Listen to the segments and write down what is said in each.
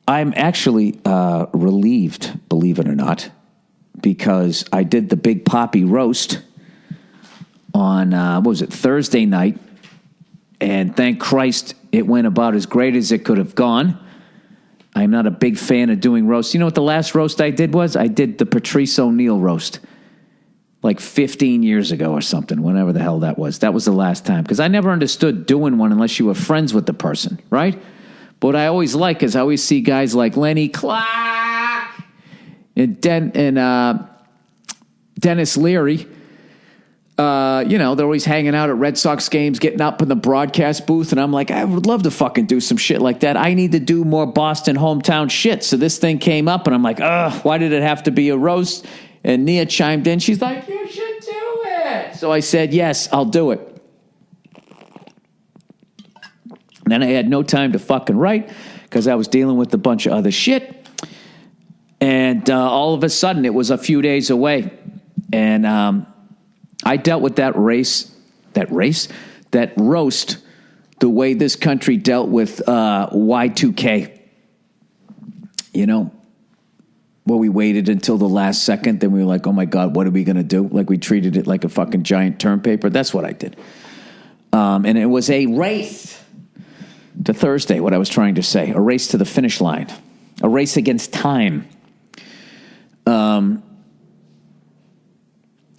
I'm actually relieved, believe it or not, because I did the Big Poppy roast on, Thursday night. And thank Christ it went about as great as it could have gone. I'm not a big fan of doing roasts. You know what the last roast I did was? I did the Patrice O'Neal roast. Like 15 years ago or something, whenever the hell that was. That was the last time. Because I never understood doing one unless you were friends with the person, right? But what I always like is I always see guys like Lenny Clark and Dennis Leary. They're always hanging out at Red Sox games, getting up in the broadcast booth. And I'm like, I would love to fucking do some shit like that. I need to do more Boston hometown shit. So this thing came up and I'm like, why did it have to be a roast? And Nia chimed in. She's like, you should do it. So I said, yes, I'll do it. Then I had no time to fucking write because I was dealing with a bunch of other shit. And all of a sudden, it was a few days away. And I dealt with that roast, the way this country dealt with Y2K. You know? Well, we waited until the last second. Then we were like, oh, my God, what are we going to do? Like we treated it like a fucking giant term paper. That's what I did. And it was a race to Thursday, what I was trying to say. A race to the finish line. A race against time. And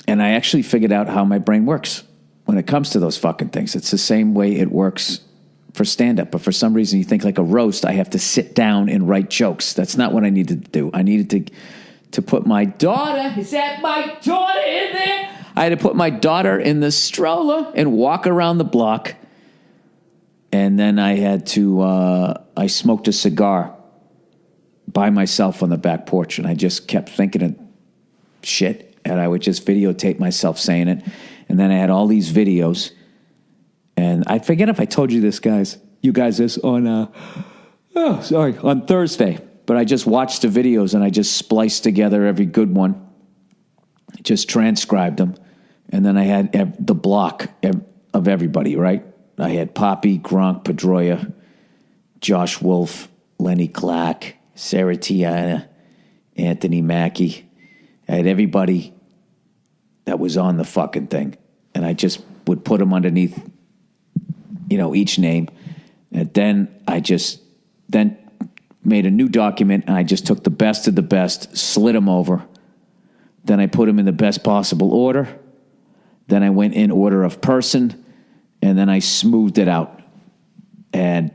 I actually figured out how my brain works when it comes to those fucking things. It's the same way it works for stand-up, but for some reason you think like a roast, I have to sit down and write jokes. That's not what I needed to do. I needed to put my daughter, is that my daughter in there? I had to put my daughter in the stroller and walk around the block. And then I had to, I smoked a cigar by myself on the back porch, and I just kept thinking of shit, and I would just videotape myself saying it. And then I had all these videos. And I forget if I told you this, you guys, this on, on Thursday. But I just watched the videos and I just spliced together every good one. Just transcribed them. And then I had the block of everybody, right? I had Poppy, Gronk, Pedroia, Josh Wolf, Lenny Clark, Sarah Tiana, Anthony Mackie. I had everybody that was on the fucking thing. And I just would put them underneath, each name. And then I just made a new document, and I just took the best of the best, slid them over. Then I put them in the best possible order. Then I went in order of person, and then I smoothed it out. And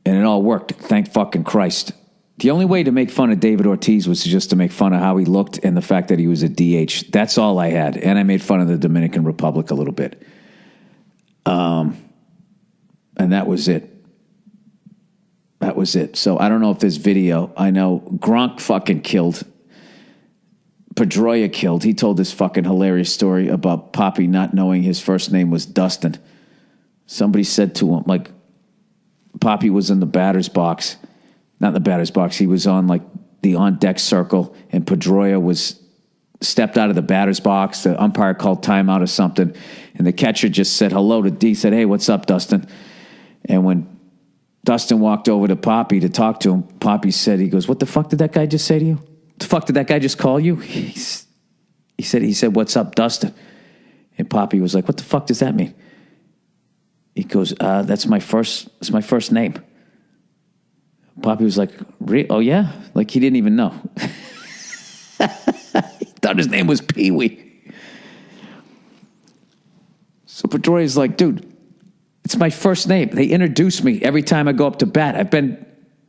it all worked. Thank fucking Christ. The only way to make fun of David Ortiz was just to make fun of how he looked and the fact that he was a DH. That's all I had. And I made fun of the Dominican Republic a little bit. And that was it. That was it. So I don't know if there's video. I know Gronk fucking killed. Pedroia killed. He told this fucking hilarious story about Poppy not knowing his first name was Dustin. Somebody said to him, like, Poppy was in the batter's box. Not in the batter's box. He was on, like, the on-deck circle, and Pedroia stepped out of the batter's box. The umpire called timeout or something, and the catcher just said hello to D. Said, hey, what's up, Dustin? And when Dustin walked over to Poppy to talk to him, Poppy said, he goes, what the fuck did that guy just say to you? What the fuck did that guy just call you? He said, what's up, Dustin? And Poppy was like, what the fuck does that mean? He goes, that's my first name. Poppy was like, oh yeah? Like he didn't even know. He thought his name was Pee-wee. So Pedroia's like, dude, it's my first name. They introduce me every time I go up to bat. I've been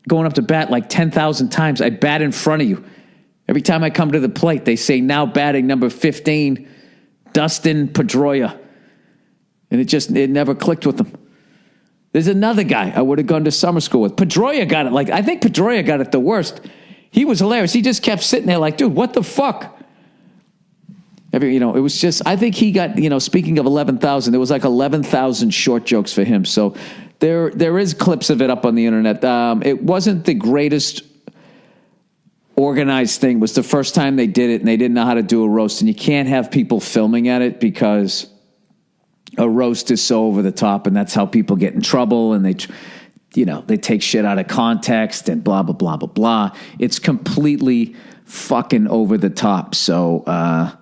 going up to bat like 10,000 times. I bat in front of you. Every time I come to the plate, they say, now batting number 15, Dustin Pedroia. And it never clicked with them. There's another guy I would have gone to summer school with. Pedroia got it. Like, I think Pedroia got it the worst. He was hilarious. He just kept sitting there like, dude, what the fuck? It was just, I think he got, speaking of 11,000, there was like 11,000 short jokes for him. So there is clips of it up on the internet. It wasn't the greatest organized thing. It was the first time they did it, and they didn't know how to do a roast. And you can't have people filming at it because a roast is so over the top, and that's how people get in trouble. And they take shit out of context and blah, blah, blah, blah, blah. It's completely fucking over the top. So, I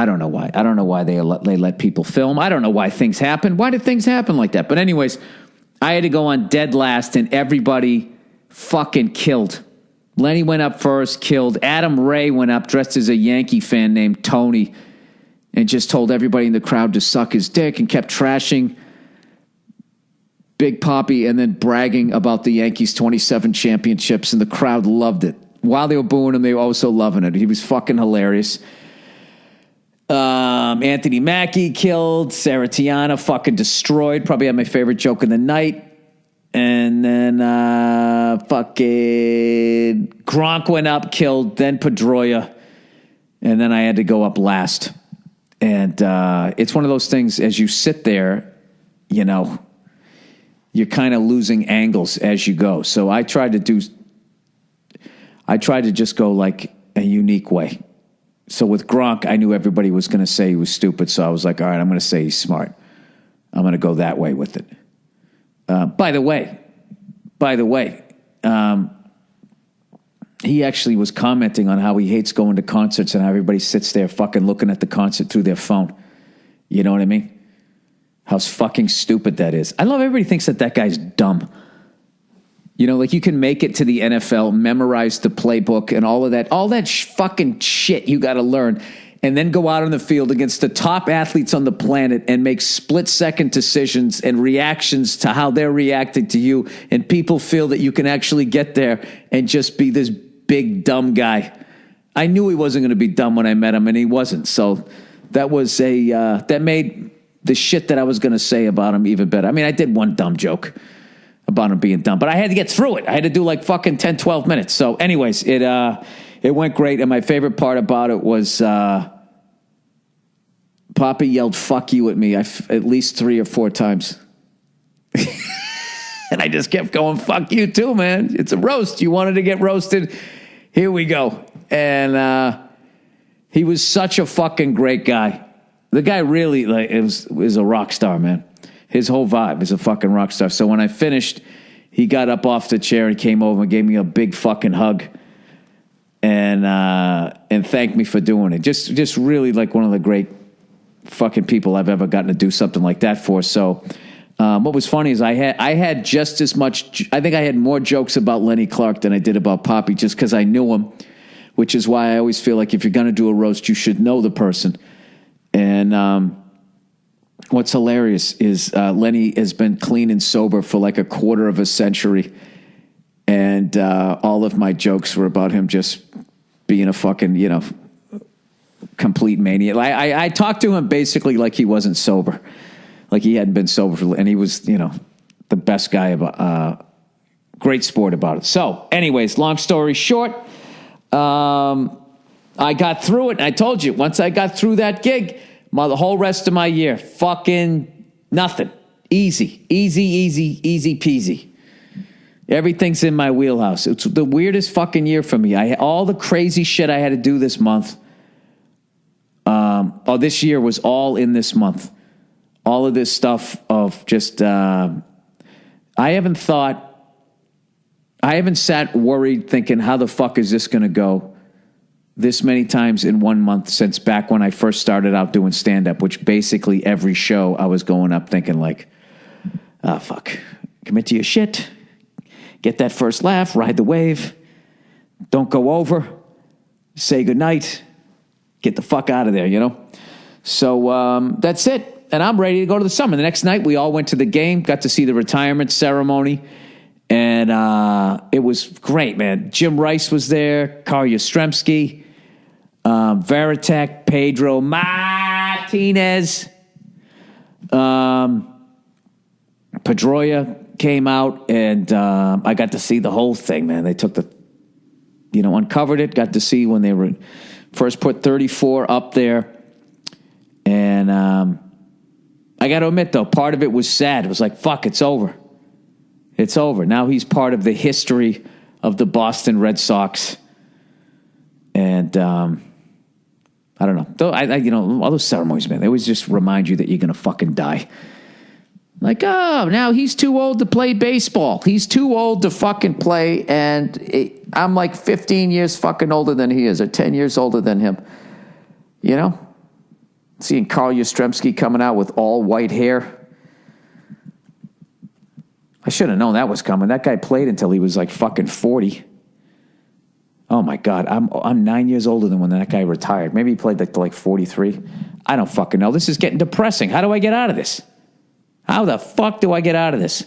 don't know why. I don't know why they let people film. I don't know why things happen. Why did things happen like that? But anyways, I had to go on dead last, and everybody fucking killed. Lenny went up first, killed. Adam Ray went up dressed as a Yankee fan named Tony and just told everybody in the crowd to suck his dick and kept trashing Big Papi and then bragging about the Yankees' 27 championships, and the crowd loved it. While they were booing him, they were also loving it. He was fucking hilarious. Anthony Mackie killed. Sarah Tiana fucking destroyed. Probably had my favorite joke of the night. And then fucking Gronk went up, killed. Then Pedroia. And then I had to go up last. And it's one of those things, as you sit there, you're kind of losing angles as you go. So I tried to just go like a unique way. So with Gronk, I knew everybody was going to say he was stupid. So I was like, all right, I'm going to say he's smart. I'm going to go that way with it. By the way, he actually was commenting on how he hates going to concerts and how everybody sits there fucking looking at the concert through their phone. You know what I mean? How fucking stupid that is. I love everybody thinks that guy's dumb. Like you can make it to the NFL, memorize the playbook and all that fucking shit you got to learn, and then go out on the field against the top athletes on the planet and make split-second decisions and reactions to how they're reacting to you, and people feel that you can actually get there and just be this big dumb guy. I knew he wasn't going to be dumb when I met him, and he wasn't. So that was that made the shit that I was going to say about him even better. I mean, I did one dumb joke about him being dumb, but I had to get through it. I had to do like fucking 10, 12 minutes. So anyways, it went great. And my favorite part about it was Papi yelled "fuck you" at me at least 3 or 4 times. And I just kept going, "Fuck you too, man. It's a roast. You wanted to get roasted. Here we go." And he was such a fucking great guy. The guy really is a rock star, man. His whole vibe is a fucking rock star. So when I finished, he got up off the chair and came over and gave me a big fucking hug and thanked me for doing it. Just really like one of the great fucking people I've ever gotten to do something like that for. So what was funny is I had just as much. I think I had more jokes about Lenny Clark than I did about Papi, just because I knew him, which is why I always feel like if you're going to do a roast, you should know the person. And what's hilarious is Lenny has been clean and sober for like a quarter of a century. And all of my jokes were about him just being a fucking, complete maniac. I talked to him basically like he wasn't sober. Like he hadn't been sober and he was, the best guy about, great sport about it. So anyways, long story short, I got through it. And I told you, once I got through that gig, the whole rest of my year, fucking nothing. Easy peasy. Everything's in my wheelhouse. It's the weirdest fucking year for me. All the crazy shit I had to do this month. This year was all in this month. All of this stuff of just, I haven't sat worried thinking, how the fuck is this going to go this many times in 1 month since back when I first started out doing stand-up, which basically every show I was going up thinking like, fuck, commit to your shit, get that first laugh, ride the wave, don't go over, say goodnight, get the fuck out of there, So that's it. And I'm ready to go to the summer. The next night, we all went to the game, got to see the retirement ceremony. And it was great, man. Jim Rice was there, Carl Yastrzemski, Veritek, Pedro Martinez, Pedroia came out, and I got to see the whole thing, man. They took uncovered it, got to see when they were first put 34 up there. And I got to admit, though, part of it was sad. It was like, fuck, it's over. It's over. Now he's part of the history of the Boston Red Sox. And I don't know. Though all those ceremonies, man, they always just remind you that you're going to fucking die. Like, oh, now he's too old to play baseball. He's too old to fucking play, and I'm like 15 years fucking older than he is, or 10 years older than him. You know? Seeing Carl Yastrzemski coming out with all white hair. I should have known that was coming. That guy played until he was like fucking 40. Oh my God, I'm 9 years older than when that guy retired. Maybe he played like 43. I don't fucking know. This is getting depressing. How do I get out of this? How the fuck do I get out of this?